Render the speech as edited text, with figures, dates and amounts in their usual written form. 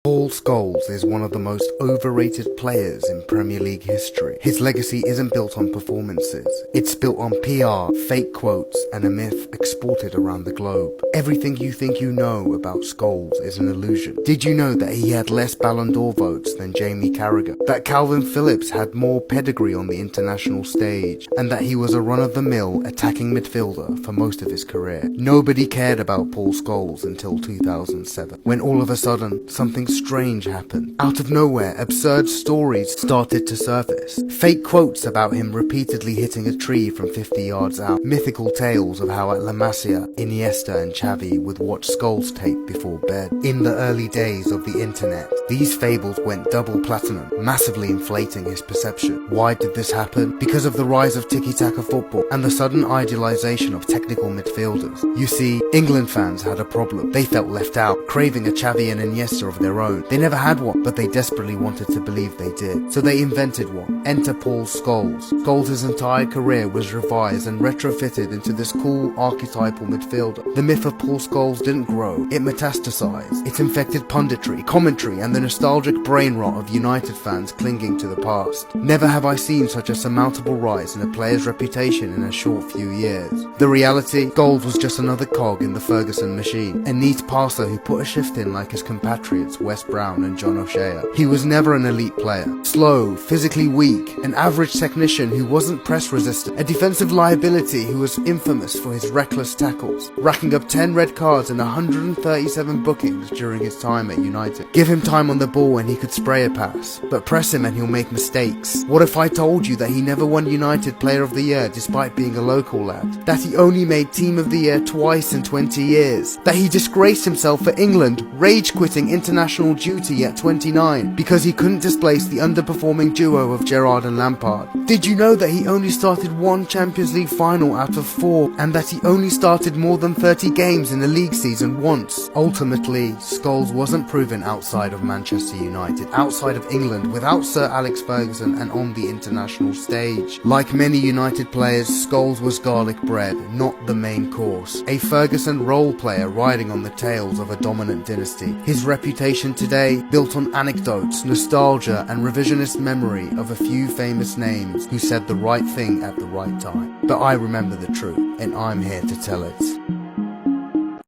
Paul Scholes is one of the most overrated players in Premier League history. His legacy isn't built on performances. It's built on PR, fake quotes, and a myth exported around the globe. Everything you think you know about Scholes is an illusion. Did you know that he had less Ballon d'Or votes than Jamie Carragher? That Calvin Phillips had more pedigree on the international stage? And that he was a run-of-the-mill attacking midfielder for most of his career? Nobody cared about Paul Scholes until 2007, when all of a sudden, something strange happened. Out of nowhere, absurd stories started to surface. Fake quotes about him repeatedly hitting a tree from 50 yards out. Mythical tales of how at La Masia, Iniesta and Xavi would watch Scholes tape before bed. In the early days of the internet, these fables went double platinum, massively inflating his perception. Why did this happen? Because of the rise of tiki-taka football and the sudden idealization of technical midfielders. You see, England fans had a problem. They felt left out, craving a Xavi and Iniesta of their own. They never had one, but they desperately wanted to believe they did. So they invented one. Enter Paul Scholes. Scholes' entire career was revised and retrofitted into this cool archetypal midfielder. The myth of Paul Scholes didn't grow, it metastasized. It infected punditry, commentary, and the nostalgic brain rot of United fans clinging to the past. Never have I seen such a surmountable rise in a player's reputation in a short few years. The reality? Scholes was just another cog in the Ferguson machine. A neat passer who put a shift in like his compatriots Wes Brown and John O'Shea. He was never an elite player. Slow, physically weak, an average technician who wasn't press resistant, a defensive liability who was infamous for his reckless tackles, racking up 10 red cards and 137 bookings during his time at United. Give him time on the ball and he could spray a pass, but press him and he'll make mistakes. What if I told you that he never won United Player of the Year despite being a local lad? That he only made Team of the Year twice in 20 years? That he disgraced himself for England, rage quitting international duty at 29 because he couldn't displace the underperforming duo of Gerrard and Lampard? Did you know that he only started one Champions League final out of 4 and that he only started more than 30 games in a league season once? Ultimately, Scholes wasn't proven outside of Manchester United, outside of England, without Sir Alex Ferguson and on the international stage. Like many United players, Scholes was garlic bread, not the main course. A Ferguson role player riding on the tails of a dominant dynasty. His reputation today built on anecdotes, nostalgia and revisionist memory of a few famous names who said the right thing at the right time. But I remember the truth, and I'm here to tell it.